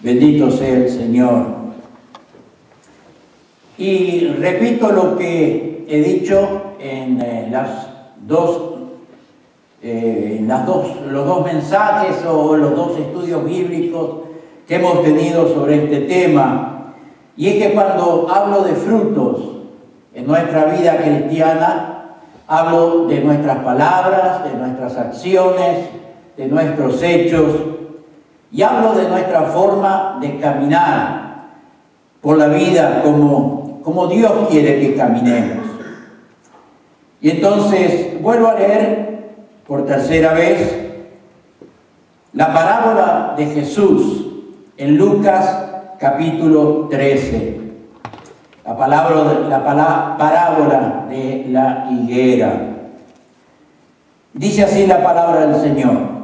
Bendito sea el Señor. Y repito lo que he dicho en los dos mensajes o los dos estudios bíblicos que hemos tenido sobre este tema. Y es que cuando hablo de frutos en nuestra vida cristiana, hablo de nuestras palabras, de nuestras acciones, de nuestros hechos, y hablo de nuestra forma de caminar por la vida como Dios quiere que caminemos. Y entonces vuelvo a leer por tercera vez la parábola de Jesús en Lucas capítulo 13. La parábola de la higuera. Dice así la palabra del Señor.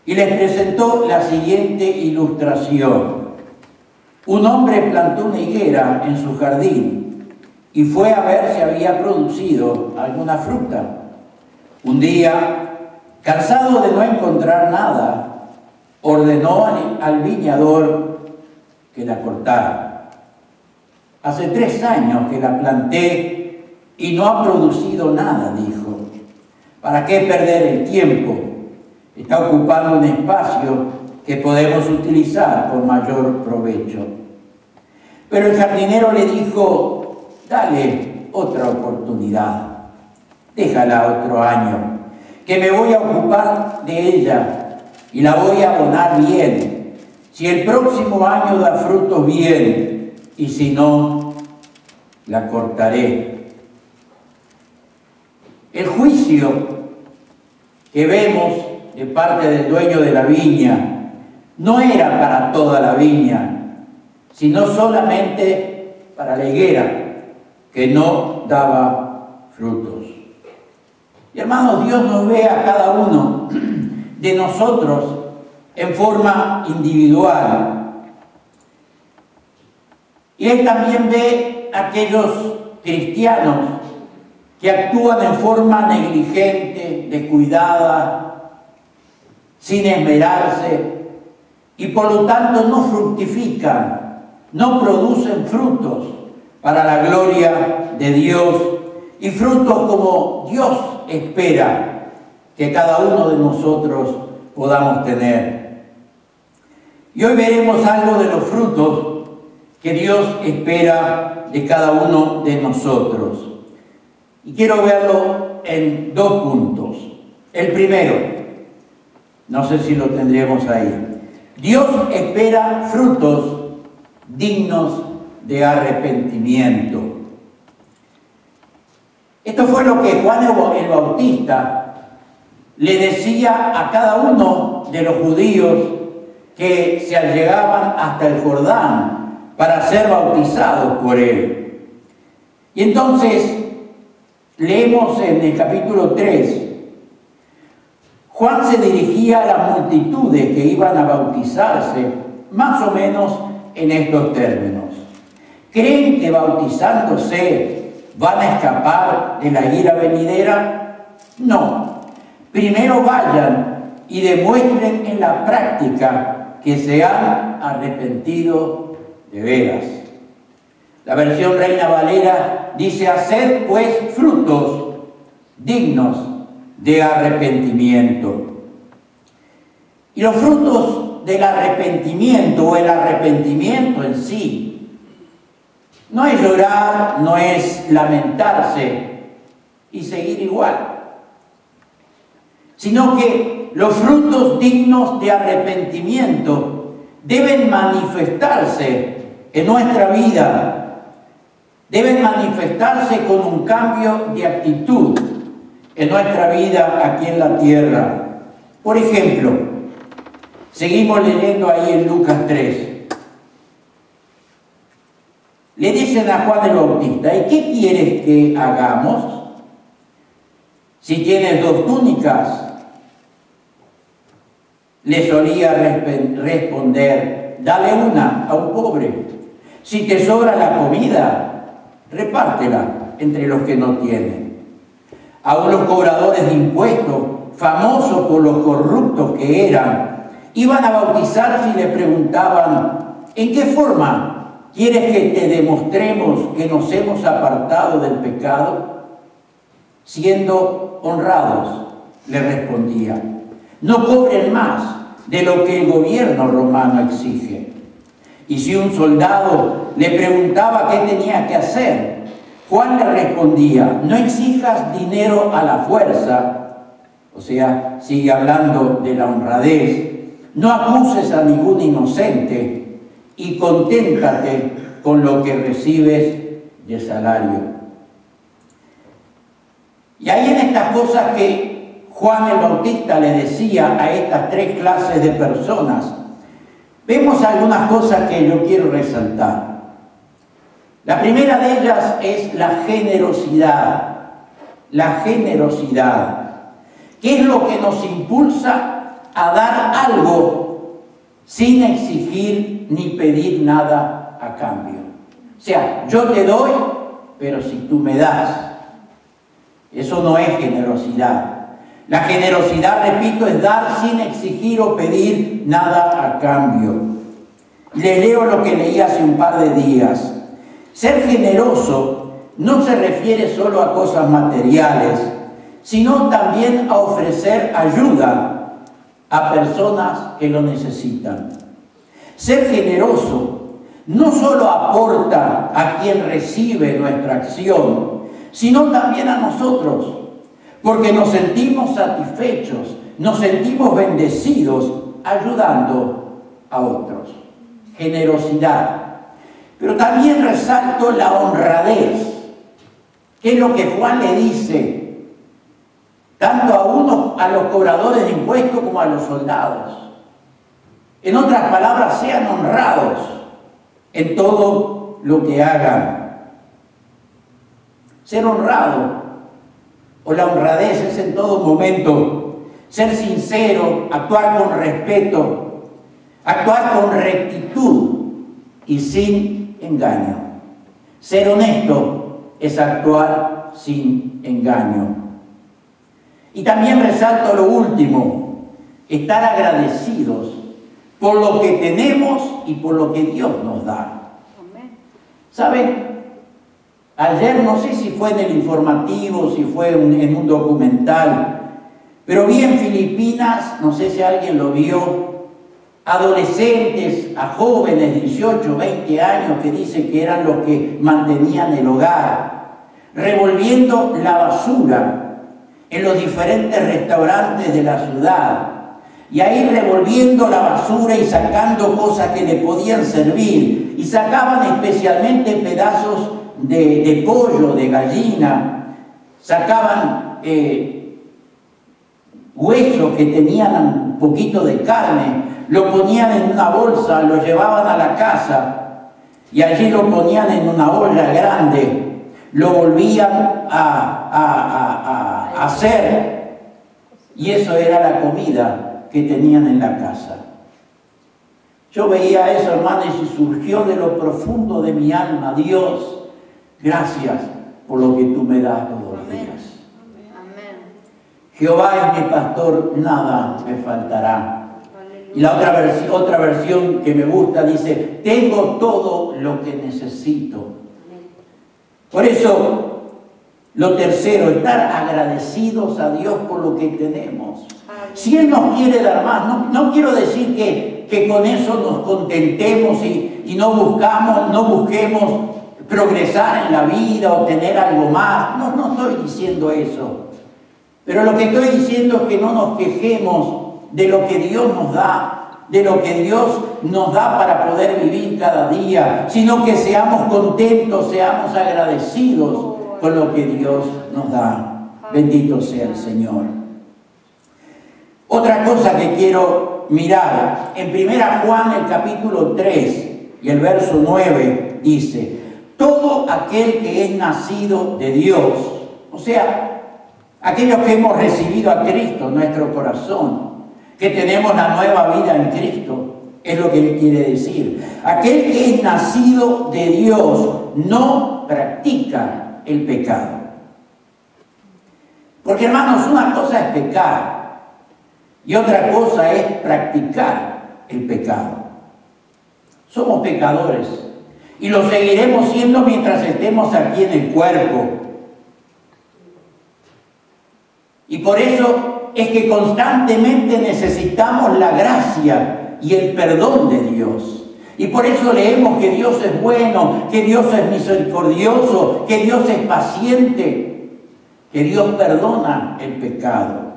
Y les presentó la siguiente ilustración. Un hombre plantó una higuera en su jardín y fue a ver si había producido alguna fruta. Un día, cansado de no encontrar nada, ordenó al viñador que la cortara. Hace 3 años que la planté y no ha producido nada, dijo. ¿Para qué perder el tiempo? Está ocupando un espacio que podemos utilizar con mayor provecho. Pero el jardinero le dijo, dale otra oportunidad, déjala otro año, que me voy a ocupar de ella y la voy a abonar bien. Si el próximo año da frutos, bien, y si no, la cortaré. El juicio que vemos de parte del dueño de la viña no era para toda la viña, sino solamente para la higuera que no daba frutos. Y hermanos, Dios nos ve a cada uno de nosotros en forma individual. Y Él también ve a aquellos cristianos que actúan en forma negligente, descuidada, sin esmerarse, y por lo tanto no fructifican, no producen frutos para la gloria de Dios, y frutos como Dios espera que cada uno de nosotros podamos tener. Y hoy veremos algo de los frutos que Dios espera de cada uno de nosotros. Y quiero verlo en 2 puntos. El primero, no sé si lo tendríamos ahí. Dios espera frutos dignos de arrepentimiento. Esto fue lo que Juan el Bautista le decía a cada uno de los judíos que se allegaban hasta el Jordán para ser bautizados por él. Y entonces leemos en el capítulo 3, Juan se dirigía a las multitudes que iban a bautizarse, más o menos en estos términos. ¿Creen que bautizándose van a escapar de la ira venidera? No. Primero vayan y demuestren en la práctica que se han arrepentido de veras. La versión Reina Valera dice, haced pues frutos dignos de arrepentimiento. Y los frutos del arrepentimiento o el arrepentimiento en sí no es llorar, no es lamentarse y seguir igual, sino que los frutos dignos de arrepentimiento deben manifestarse en nuestra vida, deben manifestarse con un cambio de actitud en nuestra vida aquí en la tierra. Por ejemplo, seguimos leyendo ahí en Lucas 3. Le dicen a Juan el Bautista, ¿y qué quieres que hagamos? Si tienes 2 túnicas, le solía responder, dale una a un pobre. Si te sobra la comida, repártela entre los que no tienen. Aún los cobradores de impuestos, famosos por los corruptos que eran, iban a bautizarse y le preguntaban: ¿en qué forma quieres que te demostremos que nos hemos apartado del pecado? Siendo honrados, le respondía: no cobren más de lo que el gobierno romano exige. Y si un soldado le preguntaba qué tenía que hacer, Juan le respondía: no exijas dinero a la fuerza, o sea, sigue hablando de la honradez, no acuses a ningún inocente y conténtate con lo que recibes de salario. Y ahí en estas cosas que Juan el Bautista le decía a estas tres clases de personas, vemos algunas cosas que yo quiero resaltar. La primera de ellas es la generosidad. La generosidad, que es lo que nos impulsa a dar algo sin exigir ni pedir nada a cambio. O sea, yo te doy, pero si tú me das. Eso no es generosidad. La generosidad, repito, es dar sin exigir o pedir nada a cambio. Les leo lo que leí hace un par de días. Ser generoso no se refiere solo a cosas materiales, sino también a ofrecer ayuda a personas que lo necesitan. Ser generoso no solo aporta a quien recibe nuestra acción, sino también a nosotros, porque nos sentimos satisfechos, nos sentimos bendecidos ayudando a otros. Generosidad. Pero también resalto la honradez, que es lo que Juan le dice tanto a los cobradores de impuestos como a los soldados. En otras palabras, sean honrados en todo lo que hagan. Ser honrado o la honradez es en todo momento ser sincero, actuar con respeto, actuar con rectitud y sin engaño. Ser honesto es actuar sin engaño. Y también resalto lo último, estar agradecidos por lo que tenemos y por lo que Dios nos da. ¿Saben? Ayer, no sé si fue en el informativo, si fue en un documental, pero vi en Filipinas, no sé si alguien lo vio, adolescentes, a jóvenes, 18, 20 años, que dicen que eran los que mantenían el hogar, revolviendo la basura en los diferentes restaurantes de la ciudad, y ahí revolviendo la basura y sacando cosas que le podían servir, y sacaban especialmente pedazos de pollo, de gallina, sacaban huesos que tenían un poquito de carne, lo ponían en una bolsa, lo llevaban a la casa y allí lo ponían en una olla grande, lo volvían a hacer y eso era la comida que tenían en la casa. Yo veía eso, hermanos, y surgió de lo profundo de mi alma: Dios, gracias por lo que tú me das todos los días. Amén. Jehová es mi pastor, nada me faltará. Y la otra versión que me gusta dice: tengo todo lo que necesito. Por eso, lo tercero, estar agradecidos a Dios por lo que tenemos. Si Él nos quiere dar más, no quiero decir que con eso nos contentemos y no busquemos progresar en la vida o tener algo más. No estoy diciendo eso. Pero lo que estoy diciendo es que no nos quejemos de lo que Dios nos da, de lo que Dios nos da para poder vivir cada día, sino que seamos contentos, seamos agradecidos con lo que Dios nos da. Bendito sea el Señor. Otra cosa que quiero mirar, en 1 Juan, el capítulo 3 y el verso 9, dice: todo aquel que es nacido de Dios, o sea, aquellos que hemos recibido a Cristo en nuestro corazón, que tenemos la nueva vida en Cristo, es lo que Él quiere decir. Aquel que es nacido de Dios no practica el pecado. Porque, hermanos, una cosa es pecar y otra cosa es practicar el pecado. Somos pecadores y lo seguiremos siendo mientras estemos aquí en el cuerpo. Y por eso es que constantemente necesitamos la gracia y el perdón de Dios. Y por eso leemos que Dios es bueno, que Dios es misericordioso, que Dios es paciente, que Dios perdona el pecado.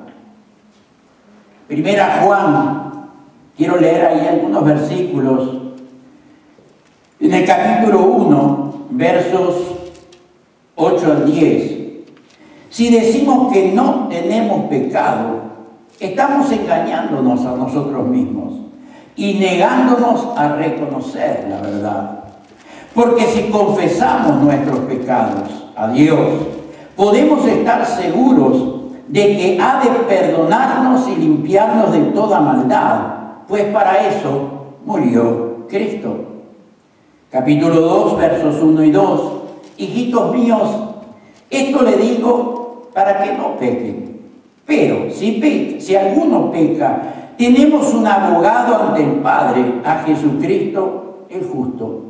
Primera Juan, quiero leer ahí algunos versículos. En el capítulo 1, versos 8 al 10. Si decimos que no tenemos pecado, estamos engañándonos a nosotros mismos y negándonos a reconocer la verdad. Porque si confesamos nuestros pecados a Dios, podemos estar seguros de que ha de perdonarnos y limpiarnos de toda maldad, pues para eso murió Cristo. Capítulo 2, versos 1 y 2. Hijitos míos, esto le digo para que no pequen. Pero si alguno peca, tenemos un abogado ante el Padre, a Jesucristo el justo.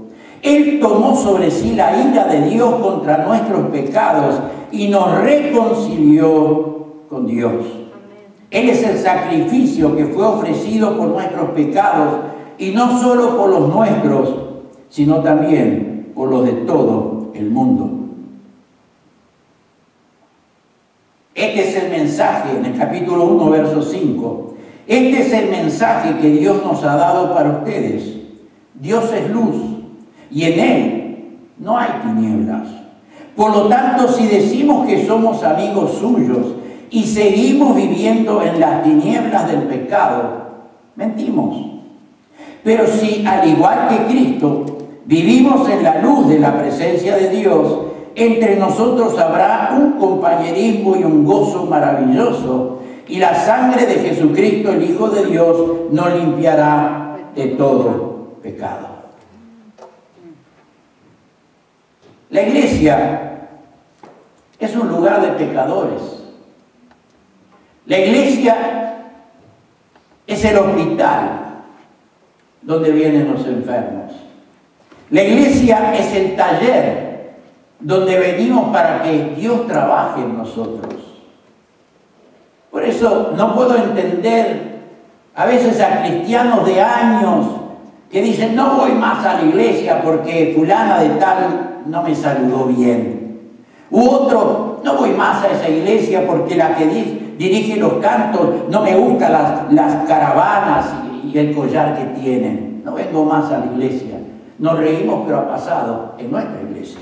Él tomó sobre sí la ira de Dios contra nuestros pecados y nos reconcilió con Dios. Él es el sacrificio que fue ofrecido por nuestros pecados, y no solo por los nuestros, sino también por los de todo el mundo. Este es el mensaje en el capítulo 1, verso 5. Este es el mensaje que Dios nos ha dado para ustedes. Dios es luz y en Él no hay tinieblas. Por lo tanto, si decimos que somos amigos suyos y seguimos viviendo en las tinieblas del pecado, mentimos. Pero si, al igual que Cristo, vivimos en la luz de la presencia de Dios, entre nosotros habrá un compañerismo y un gozo maravilloso, y la sangre de Jesucristo, el Hijo de Dios, nos limpiará de todo pecado. La iglesia es un lugar de pecadores. La iglesia es el hospital donde vienen los enfermos. La iglesia es el taller donde venimos para que Dios trabaje en nosotros. Por eso no puedo entender a veces a cristianos de años que dicen: no voy más a la iglesia porque fulana de tal no me saludó bien. U otro: no voy más a esa iglesia porque la que dirige los cantos no me gustan las caravanas y el collar que tienen. No vengo más a la iglesia. Nos reímos, pero ha pasado en nuestra iglesia.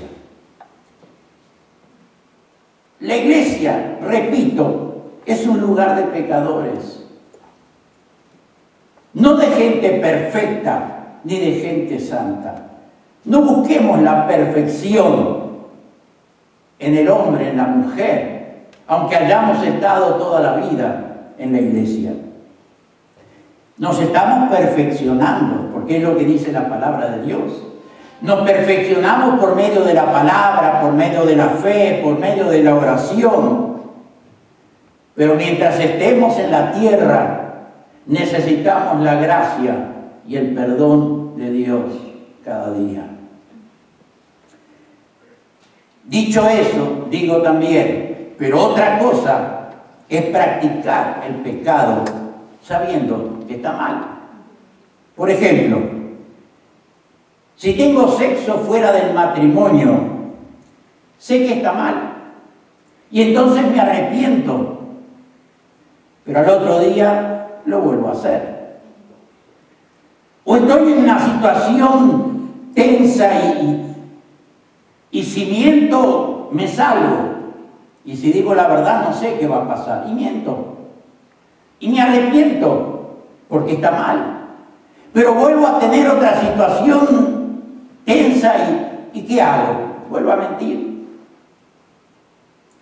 La iglesia, repito, es un lugar de pecadores. No de gente perfecta ni de gente santa. No busquemos la perfección en el hombre, en la mujer, aunque hayamos estado toda la vida en la iglesia. Nos estamos perfeccionando, porque es lo que dice la palabra de Dios. Nos perfeccionamos por medio de la palabra, por medio de la fe, por medio de la oración. Pero mientras estemos en la tierra, necesitamos la gracia y el perdón de Dios cada día. Dicho eso, digo también, pero otra cosa es practicar el pecado sabiendo que está mal. Por ejemplo, si tengo sexo fuera del matrimonio, sé que está mal y entonces me arrepiento, pero al otro día lo vuelvo a hacer. O estoy en una situación tensa y si miento me salvo, y si digo la verdad no sé qué va a pasar y miento y me arrepiento porque está mal, pero vuelvo a tener otra situación tensa y ¿qué hago? Vuelvo a mentir.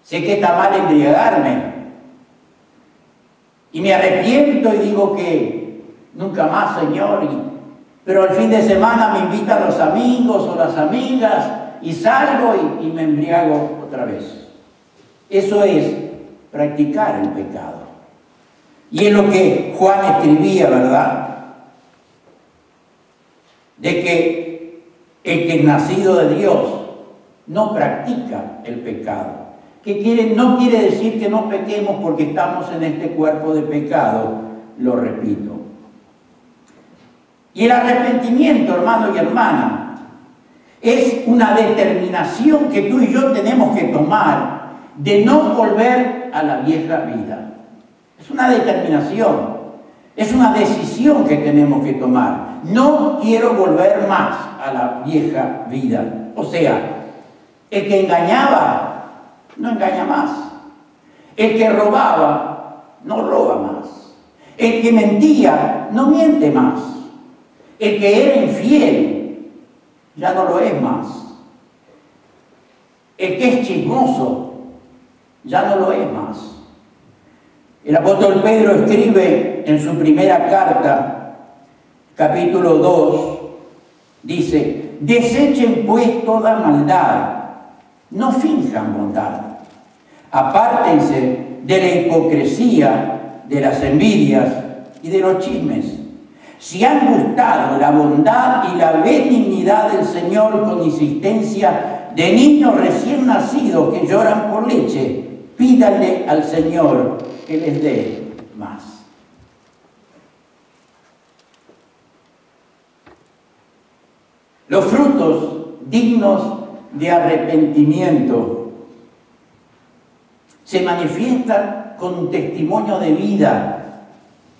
Sé que está mal embriagarme y me arrepiento y digo que nunca más, Señor, pero al fin de semana me invitan los amigos o las amigas y salgo y me embriago otra vez. Eso es practicar el pecado. Y es lo que Juan escribía, ¿verdad? De que el que es nacido de Dios no practica el pecado. No quiere decir que no pequemos porque estamos en este cuerpo de pecado, lo repito. Y el arrepentimiento, hermano y hermana, es una determinación que tú y yo tenemos que tomar de no volver a la vieja vida. Es una determinación, es una decisión que tenemos que tomar. No quiero volver más a la vieja vida. O sea, el que engañaba, no engaña más. El que robaba, no roba más. El que mentía, no miente más. El que era infiel, ya no lo es más. El que es chismoso, ya no lo es más. El apóstol Pedro escribe en su primera carta, capítulo 2, dice: desechen pues toda maldad, no finjan bondad. Apártense de la hipocresía, de las envidias y de los chismes. Si han gustado la bondad y la benignidad del Señor con insistencia de niños recién nacidos que lloran por leche, pídanle al Señor que les dé más. Los frutos dignos de arrepentimiento se manifiestan con un testimonio de vida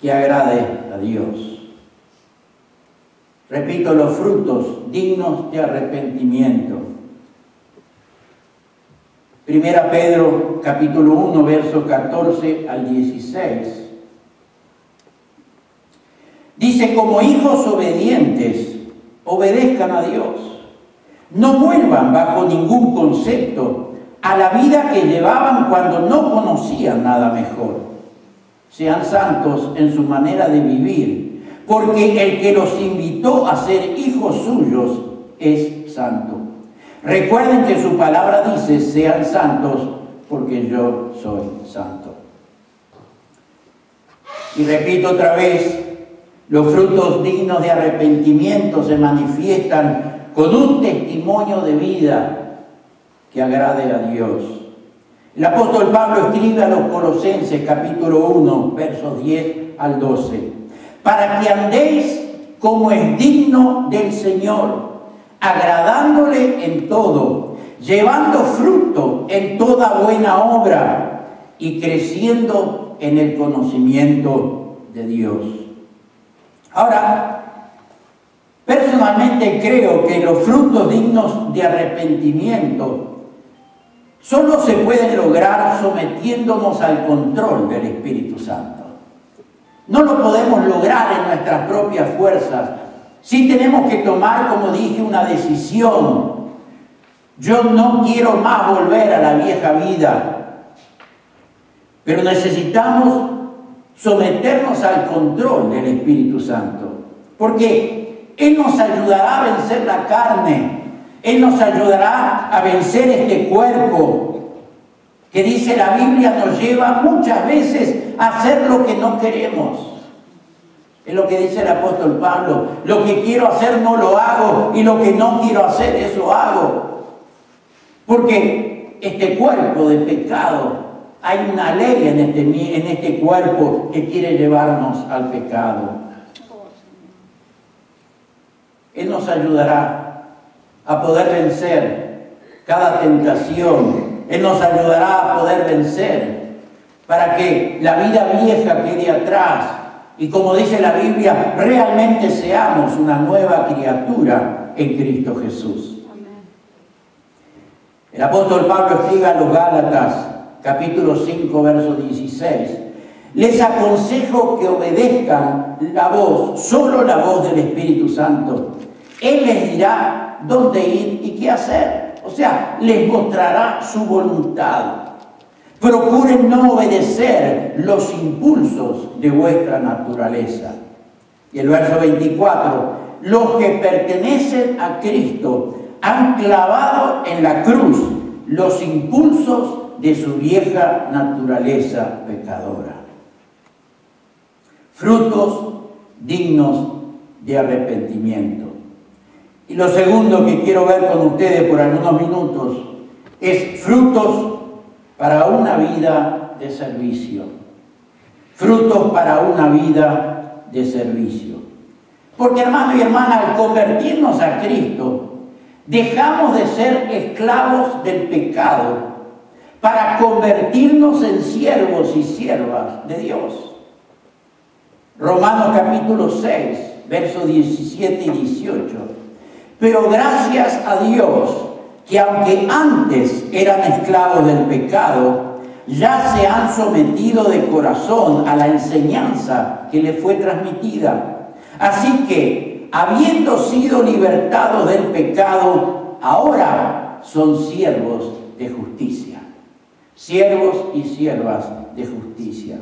que agrade a Dios. Repito, los frutos dignos de arrepentimiento. Primera Pedro, capítulo 1, versos 14 al 16. Dice: como hijos obedientes, obedezcan a Dios. No vuelvan bajo ningún concepto a la vida que llevaban cuando no conocían nada mejor. Sean santos en su manera de vivir, porque el que los invitó a ser hijos suyos es santo. Recuerden que su palabra dice: sean santos porque yo soy santo. Y repito otra vez, los frutos dignos de arrepentimiento se manifiestan con un testimonio de vida que agrade a Dios. El apóstol Pablo escribe a los Colosenses, capítulo 1, versos 10 al 12: para que andéis como es digno del Señor, agradándole en todo, llevando fruto en toda buena obra y creciendo en el conocimiento de Dios. Ahora, personalmente creo que los frutos dignos de arrepentimiento solo se pueden lograr sometiéndonos al control del Espíritu Santo. No lo podemos lograr en nuestras propias fuerzas. Sí tenemos que tomar, como dije, una decisión. Yo no quiero más volver a la vieja vida. Pero necesitamos someternos al control del Espíritu Santo. Porque Él nos ayudará a vencer la carne. Él nos ayudará a vencer este cuerpo que, dice la Biblia, nos lleva muchas veces a hacer lo que no queremos. Es lo que dice el apóstol Pablo: lo que quiero hacer no lo hago, y lo que no quiero hacer, eso hago. Porque este cuerpo de pecado, hay una ley en este cuerpo que quiere llevarnos al pecado. Él nos ayudará a poder vencer cada tentación. Él nos ayudará a poder vencer para que la vida vieja quede atrás y, como dice la Biblia, realmente seamos una nueva criatura en Cristo Jesús. El apóstol Pablo escribe a los Gálatas, capítulo 5, verso 16: les aconsejo que obedezcan la voz, solo la voz del Espíritu Santo. Él les dirá dónde ir y qué hacer. O sea, les mostrará su voluntad. Procuren no obedecer los impulsos de vuestra naturaleza. Y el verso 24: los que pertenecen a Cristo han clavado en la cruz los impulsos de su vieja naturaleza pecadora. frutos dignos de arrepentimiento. Y lo segundo que quiero ver con ustedes por algunos minutos es frutos para una vida de servicio. Frutos para una vida de servicio. Porque, hermano y hermana, al convertirnos a Cristo, dejamos de ser esclavos del pecado para convertirnos en siervos y siervas de Dios. Romanos capítulo 6, versos 17 y 18. Pero gracias a Dios, que aunque antes eran esclavos del pecado, ya se han sometido de corazón a la enseñanza que les fue transmitida. Así que, habiendo sido libertados del pecado, ahora son siervos de justicia. Siervos y siervas de justicia.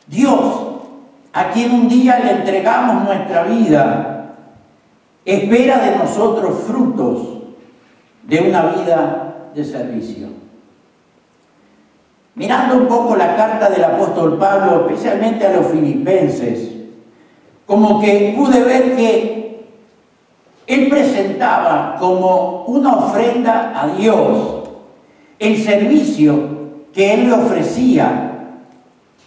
Dios, a quien un día le entregamos nuestra vida, espera de nosotros frutos de una vida de servicio. Mirando un poco la carta del apóstol Pablo, especialmente a los filipenses, como que pude ver que él presentaba como una ofrenda a Dios el servicio que él le ofrecía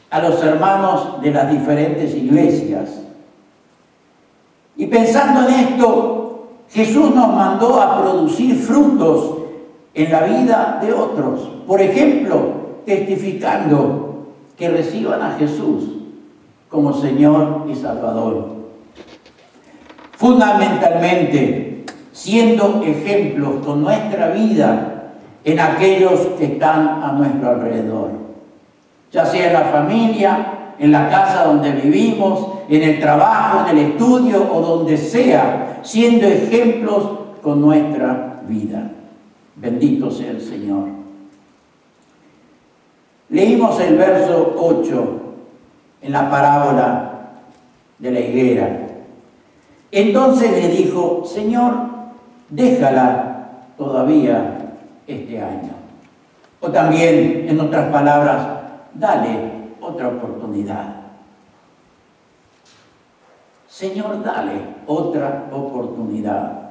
a los hermanos de las diferentes iglesias. Y pensando en esto, Jesús nos mandó a producir frutos en la vida de otros. Por ejemplo, testificando que reciban a Jesús como Señor y Salvador. Fundamentalmente, siendo ejemplos con nuestra vida en aquellos que están a nuestro alrededor. Ya sea en la familia, en la casa donde vivimos, en el trabajo, en el estudio o donde sea, siendo ejemplos con nuestra vida. Bendito sea el Señor. Leímos el verso 8 en la parábola de la higuera. Entonces le dijo: Señor, déjala todavía este año. O también, en otras palabras, dale otra oportunidad. Señor, dale otra oportunidad.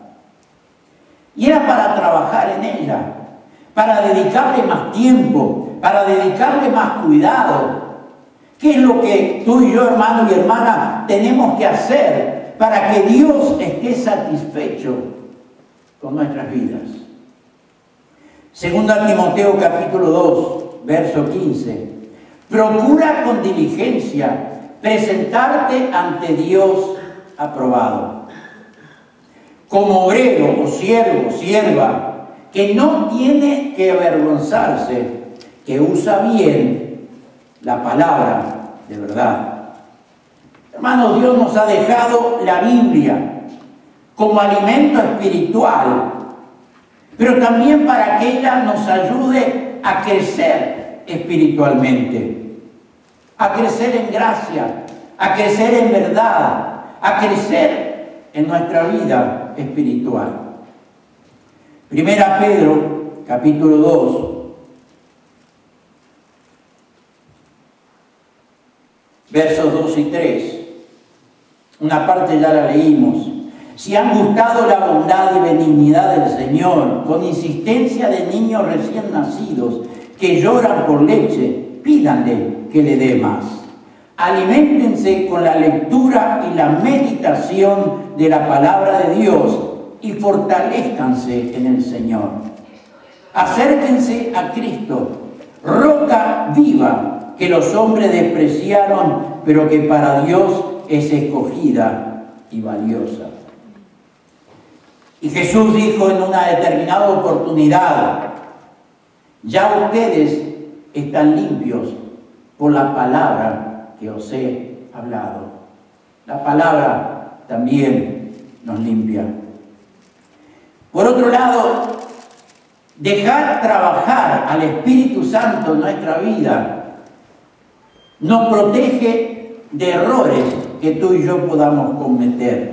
Y era para trabajar en ella, para dedicarle más tiempo, para dedicarle más cuidado. ¿Qué es lo que tú y yo, hermano y hermana, tenemos que hacer para que Dios esté satisfecho con nuestras vidas? Segunda Timoteo capítulo 2, verso 15. Procura con diligencia presentarte ante Dios aprobado, como obrero o siervo, sierva, que no tiene que avergonzarse, que usa bien la palabra de verdad. Hermanos, Dios nos ha dejado la Biblia como alimento espiritual, pero también para que ella nos ayude a crecer espiritualmente, a crecer en gracia, a crecer en verdad, a crecer en nuestra vida espiritual. Primera Pedro, capítulo 2, versos 2 y 3. Una parte ya la leímos. Si han gustado la bondad y benignidad del Señor, con insistencia de niños recién nacidos que lloran por leche, pídanle que le dé más. Aliméntense con la lectura y la meditación de la palabra de Dios y fortalezcanse en el Señor. Acérquense a Cristo, roca viva que los hombres despreciaron, pero que para Dios es escogida y valiosa. Y Jesús dijo en una determinada oportunidad: ya ustedes están limpios por la palabra que os he hablado. La palabra también nos limpia. Por otro lado, dejar trabajar al Espíritu Santo en nuestra vida nos protege de errores que tú y yo podamos cometer.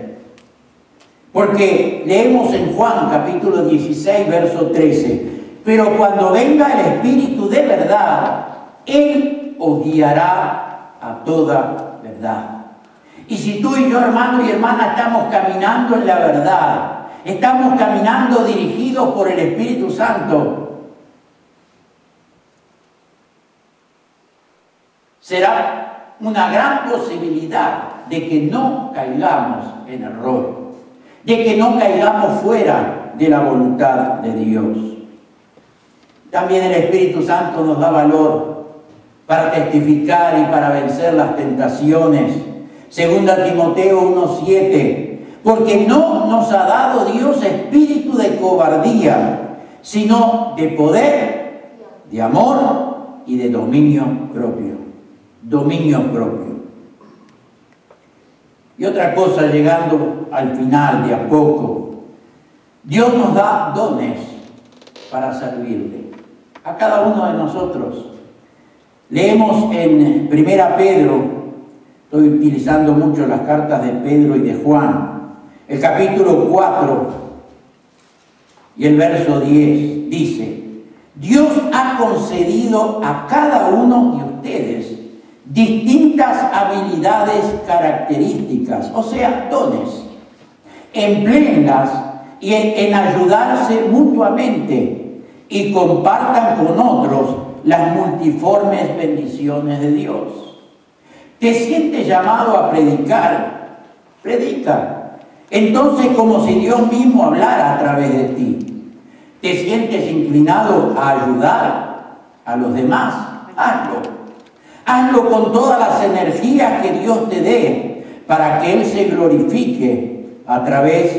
Porque leemos en Juan capítulo 16, verso 13: pero cuando venga el Espíritu de verdad, Él os guiará a toda verdad. Y si tú y yo, hermano y hermana, estamos caminando en la verdad, estamos caminando dirigidos por el Espíritu Santo, será una gran posibilidad de que no caigamos en error, de que no caigamos fuera de la voluntad de Dios. También el Espíritu Santo nos da valor para testificar y para vencer las tentaciones. Segunda Timoteo 1:7, porque no nos ha dado Dios espíritu de cobardía, sino de poder, de amor y de dominio propio. Dominio propio. Y otra cosa, llegando al final de a poco, Dios nos da dones para servirle a cada uno de nosotros. Leemos en 1 Pedro, estoy utilizando mucho las cartas de Pedro y de Juan, el capítulo 4 y el verso 10, dice: Dios ha concedido a cada uno de ustedes distintas habilidades características, o sea, dones. Empléenlas y en ayudarse mutuamente y compartan con otros las multiformes bendiciones de Dios. ¿Te sientes llamado a predicar? Predica. Entonces, como si Dios mismo hablara a través de ti. ¿Te sientes inclinado a ayudar a los demás? Hazlo. Hazlo con todas las energías que Dios te dé para que Él se glorifique a través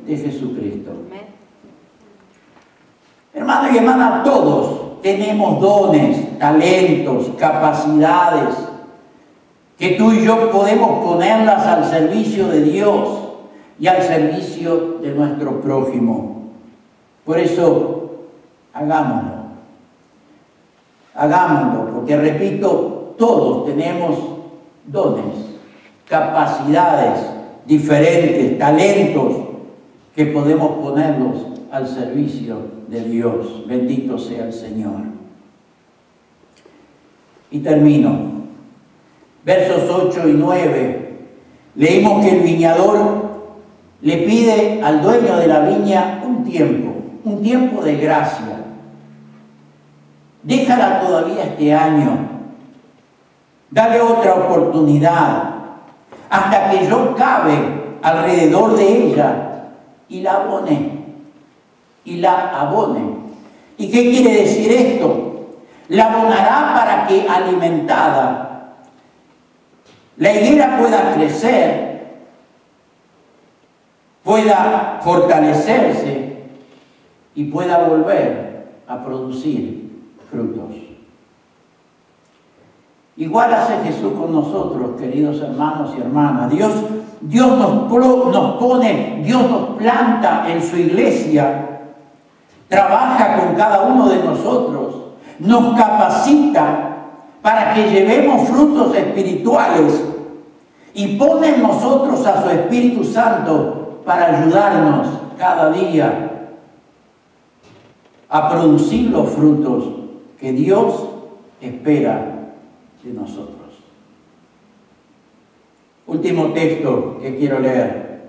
de Jesucristo. Hermano y hermana, todos tenemos dones, talentos, capacidades que tú y yo podemos ponerlas al servicio de Dios y al servicio de nuestro prójimo. Por eso, hagámoslo. Hagámoslo, porque repito, todos tenemos dones, capacidades diferentes, talentos que podemos ponerlos al servicio de Dios. Bendito sea el Señor. Y termino. Versos 8 y 9. Leímos que el viñador le pide al dueño de la viña un tiempo de gracia. Déjala todavía este año. Dale otra oportunidad hasta que yo cabe alrededor de ella y la abone. ¿Y qué quiere decir esto? La abonará para que, alimentada, la higuera pueda crecer, pueda fortalecerse y pueda volver a producir frutos. Igual hace Jesús con nosotros, queridos hermanos y hermanas. Dios nos pone, Dios nos planta en su iglesia, trabaja con cada uno de nosotros, nos capacita para que llevemos frutos espirituales y pone en nosotros a su Espíritu Santo para ayudarnos cada día a producir los frutos que Dios espera de nosotros. Último texto que quiero leer.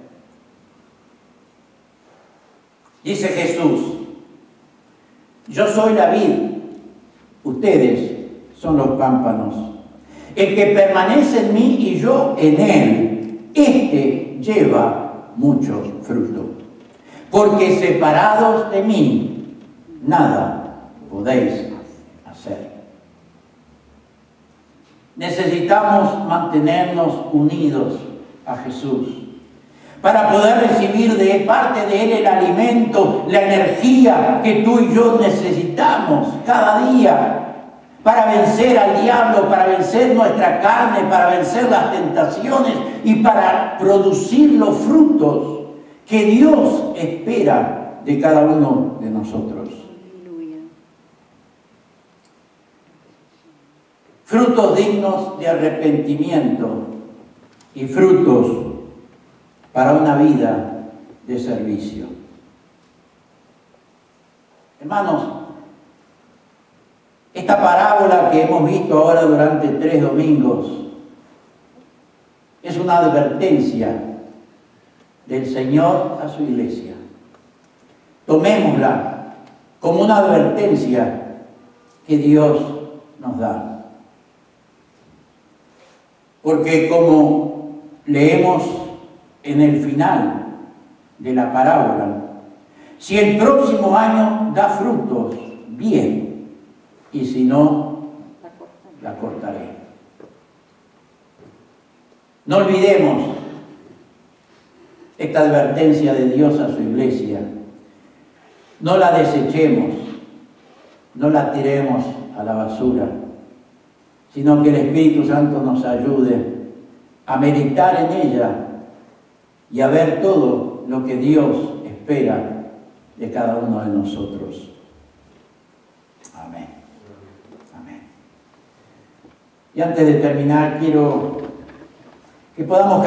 Dice Jesús: yo soy la vid, ustedes son los pámpanos. El que permanece en mí y yo en él, este lleva mucho fruto. Porque separados de mí, nada podéis hacer. Necesitamos mantenernos unidos a Jesús para poder recibir de parte de Él el alimento, la energía que tú y yo necesitamos cada día para vencer al diablo, para vencer nuestra carne, para vencer las tentaciones y para producir los frutos que Dios espera de cada uno de nosotros. Frutos dignos de arrepentimiento y frutos para una vida de servicio. Hermanos, esta parábola que hemos visto ahora durante 3 domingos una advertencia del Señor a su iglesia. Tomémosla como una advertencia que Dios nos da. Porque como leemos en el final de la parábola, si el próximo año da frutos, bien, y si no, la cortaré. No olvidemos esta advertencia de Dios a su iglesia. No la desechemos, no la tiremos a la basura, sino que el Espíritu Santo nos ayude a meditar en ella y a ver todo lo que Dios espera de cada uno de nosotros. Amén. Amén. Y antes de terminar, quiero que podamos